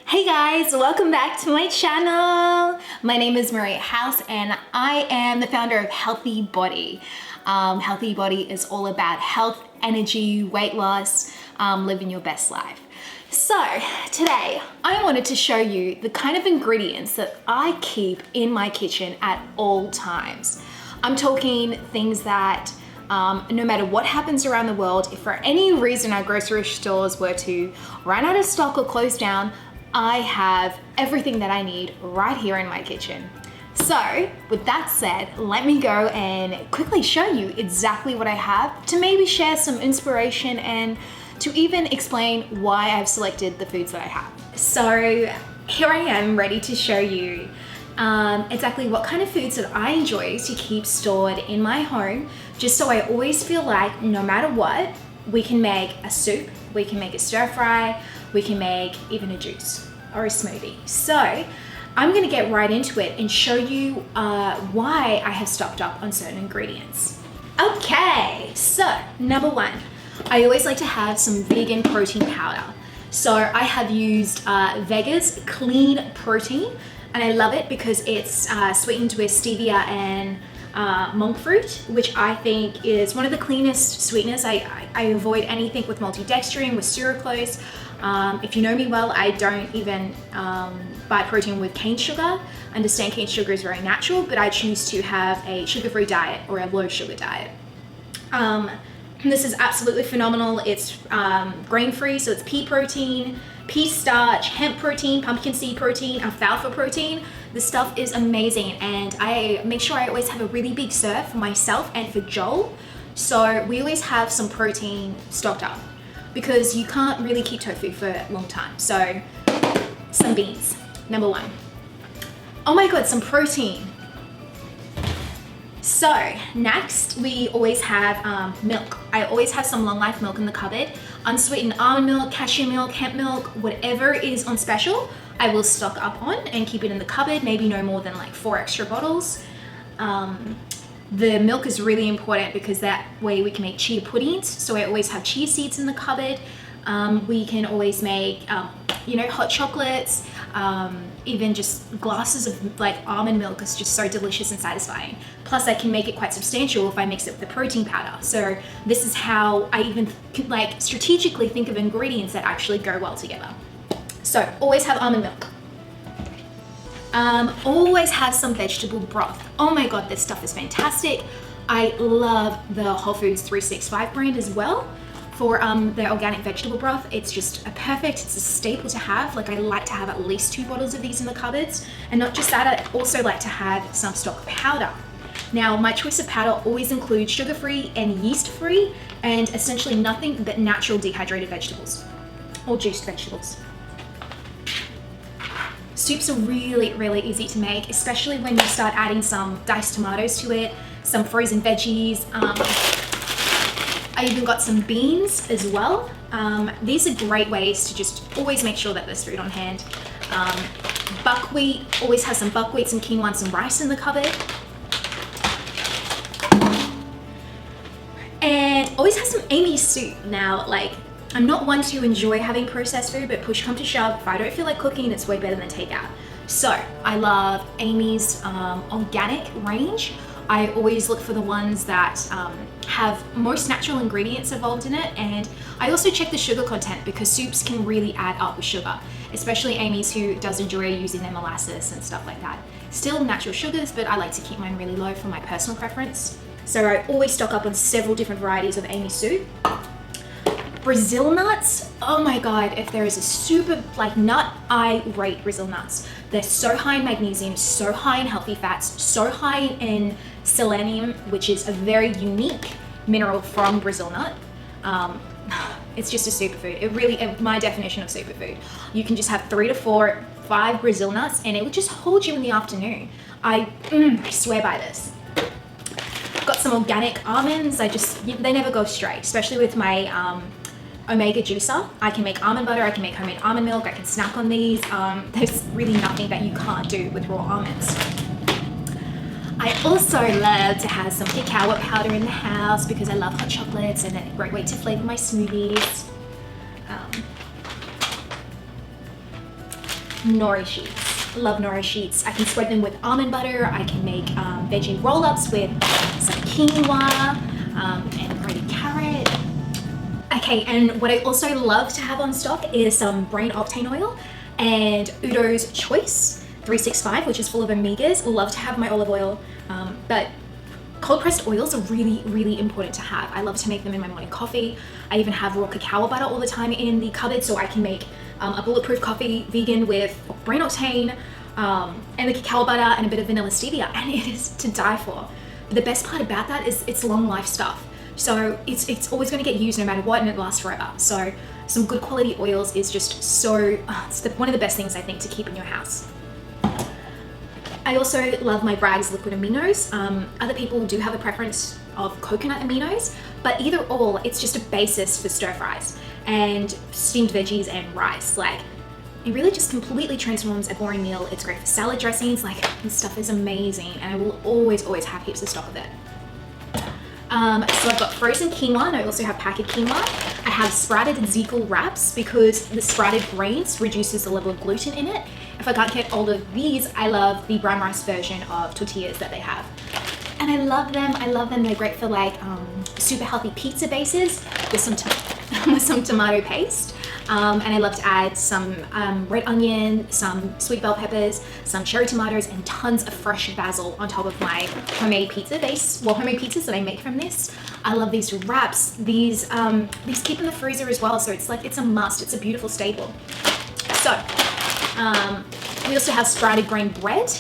Hey guys, welcome back to my channel. My name is Maria House and I am the founder of Healthy Body. Healthy Body is all about health, energy, weight loss, living your best life. So today I wanted to show you the kind of ingredients that I keep in my kitchen at all times. I'm talking things that no matter what happens around the world, if for any reason our grocery stores were to run out of stock or close down, I have everything that I need right here in my kitchen. So with that said, let me go and quickly show you exactly what I have to maybe share some inspiration and to even explain why I've selected the foods that I have. So here I am ready to show you exactly what kind of foods that I enjoy to keep stored in my home, just so I always feel like no matter what, we can make a soup, we can make a stir fry, we can make even a juice or a smoothie. So I'm gonna get right into it and show you why I have stocked up on certain ingredients. Okay, so number one, I always like to have some vegan protein powder. So I have used Vega's clean protein, and I love it because it's sweetened with stevia and monk fruit, which I think is one of the cleanest sweeteners. I avoid anything with maltodextrin, with sucralose. If you know me well, I don't even buy protein with cane sugar. I understand cane sugar is very natural, but I choose to have a sugar-free diet or a low sugar diet. This is absolutely phenomenal. It's grain-free, so it's pea protein, pea starch, hemp protein, pumpkin seed protein, alfalfa protein. This stuff is amazing, and I make sure I always have a really big serve for myself and for Joel. So we always have some protein stocked up because you can't really keep tofu for a long time. So some beans, number one. Oh my God, some protein. So next, we always have milk. I always have some long life milk in the cupboard. Unsweetened almond milk, cashew milk, hemp milk, whatever is on special, I will stock up on and keep it in the cupboard, maybe no more than like 4 extra bottles. The milk is really important because that way we can make chia puddings. So I always have chia seeds in the cupboard. We can always make, hot chocolates, even just glasses of like almond milk is just so delicious and satisfying. Plus I can make it quite substantial if I mix it with the protein powder. So this is how I even like strategically think of ingredients that actually go well together. So always have almond milk. Always have some vegetable broth. Oh my God, this stuff is fantastic. I love the Whole Foods 365 brand as well for their organic vegetable broth. It's just it's a staple to have. Like I like to have at least 2 bottles of these in the cupboards. And not just that, I also like to have some stock powder. Now my choice of powder always includes sugar-free and yeast-free and essentially nothing but natural dehydrated vegetables or juiced vegetables. Soups are really, really easy to make, especially when you start adding some diced tomatoes to it, some frozen veggies. I even got some beans as well. These are great ways to just always make sure that there's food on hand. Buckwheat, always have some buckwheat, some quinoa, and some rice in the cupboard. And always have some Amy's soup. Now, like, I'm not one to enjoy having processed food, but push come to shove, if I don't feel like cooking, it's way better than takeout. So I love Amy's organic range. I always look for the ones that have most natural ingredients involved in it, and I also check the sugar content because soups can really add up with sugar, especially Amy's, who does enjoy using their molasses and stuff like that. Still natural sugars, but I like to keep mine really low for my personal preference. So I always stock up on several different varieties of Amy's soup. Brazil nuts, oh my God, if there is a super nut, I rate Brazil nuts. They're so high in magnesium, so high in healthy fats, so high in selenium, which is a very unique mineral from Brazil nut. It's just a superfood. It really, my definition of superfood. You can just have 3 to 4, 5 Brazil nuts and it will just hold you in the afternoon. I swear by this. Got some organic almonds. They never go straight, especially with my omega juicer. I can make almond butter, I can make homemade almond milk, I can snack on these. There's really nothing that you can't do with raw almonds. I also love to have some cacao powder in the house because I love hot chocolates and a great way to flavor my smoothies. nori sheets. Love nori sheets. I can spread them with almond butter. I can make veggie roll-ups with some quinoa and grated carrot. Okay, and what I also love to have on stock is some brain octane oil and Udo's Choice 365, which is full of omegas. Love to have my olive oil, but cold pressed oils are really, really important to have. I love to make them in my morning coffee. I even have raw cacao butter all the time in the cupboard, so I can make a bulletproof coffee vegan with brain octane and the cacao butter and a bit of vanilla stevia, and it is to die for. But the best part about that is it's long life stuff. So it's always going to get used no matter what, and it lasts forever. So some good quality oils is just so, it's one of the best things I think to keep in your house. I also love my Bragg's liquid aminos. Other people do have a preference of coconut aminos, but either or, it's just a basis for stir fries and steamed veggies and rice. Like, it really just completely transforms a boring meal. It's great for salad dressings. Like, this stuff is amazing, and I will always have heaps of stock of it. So I've got frozen quinoa, and I also have packet quinoa. I have sprouted Zekel wraps because the sprouted grains reduces the level of gluten in it. If I can't get all of these, I love the brown rice version of tortillas that they have. And I love them. They're great for like super healthy pizza bases with some tomato paste. And I love to add some red onion, some sweet bell peppers, some cherry tomatoes, and tons of fresh basil on top of my homemade pizza base. Well, homemade pizzas that I make from this. I love these wraps. These keep in the freezer as well, so it's a must. It's a beautiful staple. So we also have sprouted grain bread.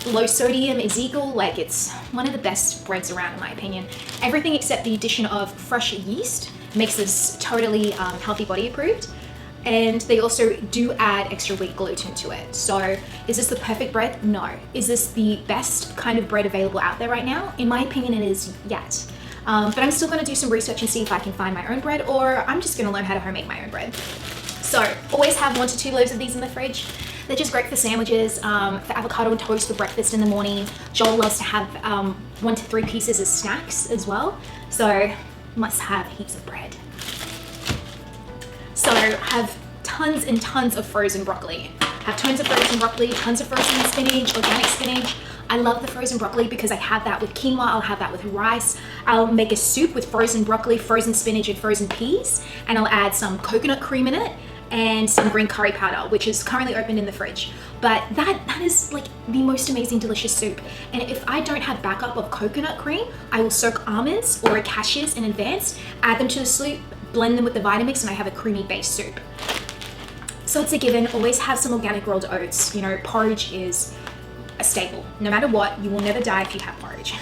Low sodium Zekel, like it's one of the best breads around in my opinion. Everything except the addition of fresh yeast makes this totally healthy body approved. And they also do add extra wheat gluten to it. So is this the perfect bread? No. Is this the best kind of bread available out there right now? In my opinion, it is yet. But I'm still gonna do some research and see if I can find my own bread, or I'm just gonna learn how to homemade my own bread. So always have 1 to 2 loaves of these in the fridge. They're just great for sandwiches, for avocado and toast for breakfast in the morning. Joel loves to have 1 to 3 pieces as snacks as well. So must have heaps of bread. So have tons and tons of frozen broccoli. Have tons of frozen broccoli, tons of frozen spinach, organic spinach. I love the frozen broccoli because I have that with quinoa, I'll have that with rice. I'll make a soup with frozen broccoli, frozen spinach, and frozen peas, and I'll add some coconut cream in it and some green curry powder, which is currently open in the fridge. But that is like the most amazing, delicious soup. And if I don't have backup of coconut cream, I will soak almonds or cashews in advance, add them to the soup, blend them with the Vitamix, and I have a creamy base soup. So it's a given. Always have some organic rolled oats. You know, porridge is a staple. No matter what, you will never die if you have porridge.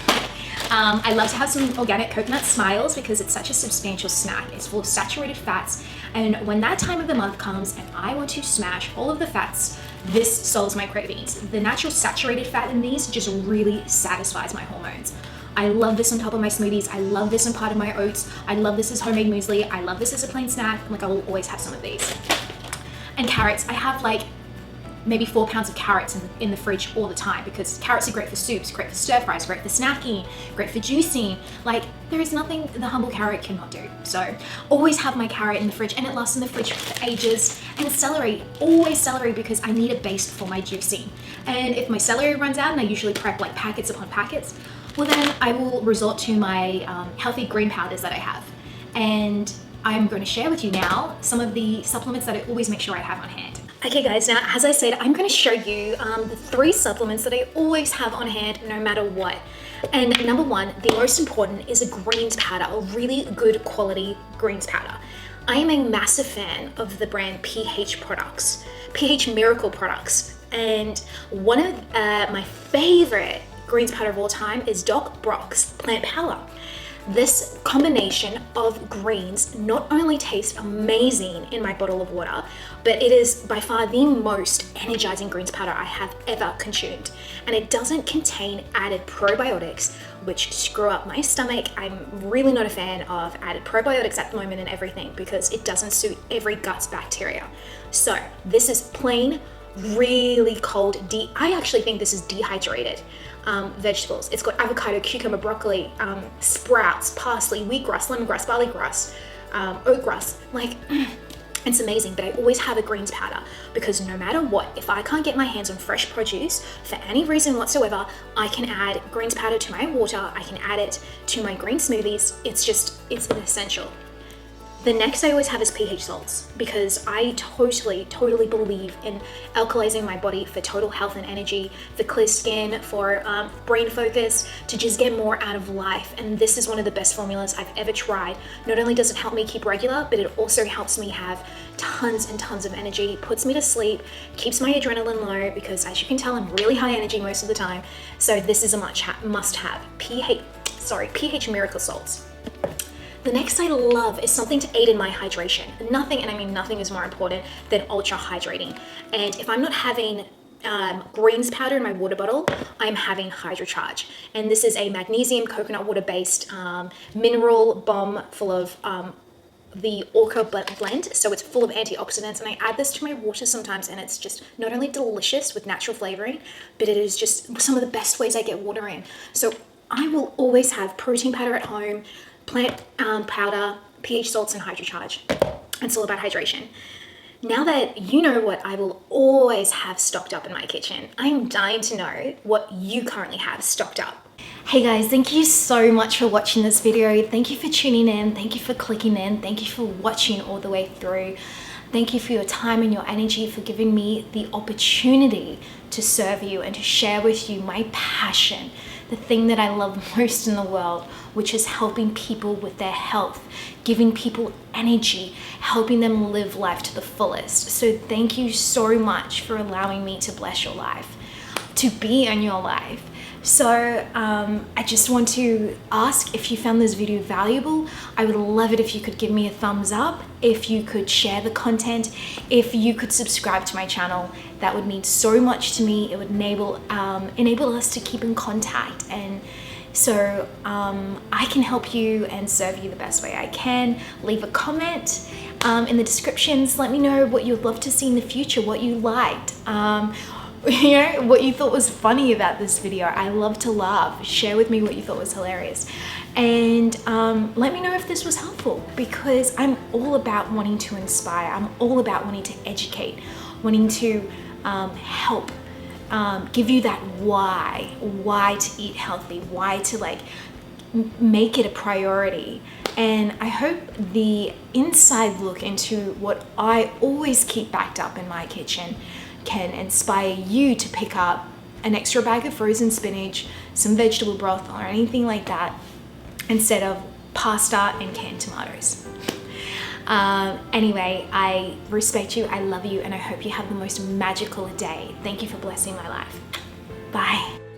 I love to have some organic coconut smiles because it's such a substantial snack. It's full of saturated fats, and when that time of the month comes and I want to smash all of the fats, this solves my cravings. The natural saturated fat in these just really satisfies my hormones. I love this on top of my smoothies. I love this on part of my oats. I love this as homemade muesli. I love this as a plain snack. Like, I will always have some of these. And carrots, I have like maybe 4 pounds of carrots in the fridge all the time because carrots are great for soups, great for stir fries, great for snacking, great for juicing. Like, there is nothing the humble carrot cannot do. So always have my carrot in the fridge, and it lasts in the fridge for ages. And celery, always celery, because I need a base for my juicing. And if my celery runs out, and I usually prep like packets upon packets, well then I will resort to my healthy green powders that I have. And I'm going to share with you now some of the supplements that I always make sure I have on hand. Okay guys, now as I said, I'm going to show you the 3 supplements that I always have on hand no matter what. And number 1, the most important, is a greens powder, a really good quality greens powder. I am a massive fan of the brand pH products, pH Miracle products. And one of my favorite greens powder of all time is Doc Brock's Plant Power. This combination of greens not only tastes amazing in my bottle of water, but it is by far the most energizing greens powder I have ever consumed. And it doesn't contain added probiotics, which screw up my stomach. I'm really not a fan of added probiotics at the moment in everything because it doesn't suit every gut's bacteria. So this is plain, really cold, I actually think this is dehydrated vegetables. It's got avocado, cucumber, broccoli, sprouts, parsley, wheatgrass, lemongrass, barley grass, oatgrass. Like, It's amazing, but I always have a greens powder because no matter what, if I can't get my hands on fresh produce for any reason whatsoever, I can add greens powder to my water, I can add it to my green smoothies. It's an essential. The next I always have is pH salts because I totally believe in alkalizing my body for total health and energy, for clear skin, for brain focus, to just get more out of life. And this is one of the best formulas I've ever tried. Not only does it help me keep regular, but it also helps me have tons and tons of energy, puts me to sleep, keeps my adrenaline low because as you can tell, I'm really high energy most of the time. So this is a must have. pH miracle salts. The next I love is something to aid in my hydration. Nothing, and I mean nothing, is more important than ultra hydrating. And if I'm not having greens powder in my water bottle, I'm having HydroCharge. And this is a magnesium coconut water based mineral bomb full of the Orca blend. So it's full of antioxidants, and I add this to my water sometimes, and it's just not only delicious with natural flavoring, but it is just some of the best ways I get water in. So I will always have protein powder at home, plant powder, pH salts, and HydroCharge. It's all about hydration. Now that you know what I will always have stocked up in my kitchen, I'm dying to know what you currently have stocked up. Hey guys, thank you so much for watching this video. Thank you for tuning in. Thank you for clicking in. Thank you for watching all the way through. Thank you for your time and your energy, for giving me the opportunity to serve you and to share with you my passion, the thing that I love most in the world, which is helping people with their health, giving people energy, helping them live life to the fullest. So thank you so much for allowing me to bless your life, to be in your life. So I just want to ask if you found this video valuable. I would love it if you could give me a thumbs up, if you could share the content, if you could subscribe to my channel. That would mean so much to me. It would enable us to keep in contact, and so I can help you and serve you the best way I can. Leave a comment in the descriptions. Let me know what you'd love to see in the future, what you liked. You know, what you thought was funny about this video. I love to laugh. Share with me what you thought was hilarious. And let me know if this was helpful, because I'm all about wanting to inspire. I'm all about wanting to educate, wanting to help give you that why to eat healthy, why to make it a priority. And I hope the inside look into what I always keep backed up in my kitchen can inspire you to pick up an extra bag of frozen spinach, some vegetable broth, or anything like that, instead of pasta and canned tomatoes. Anyway, I respect you, I love you, and I hope you have the most magical day. Thank you for blessing my life. Bye.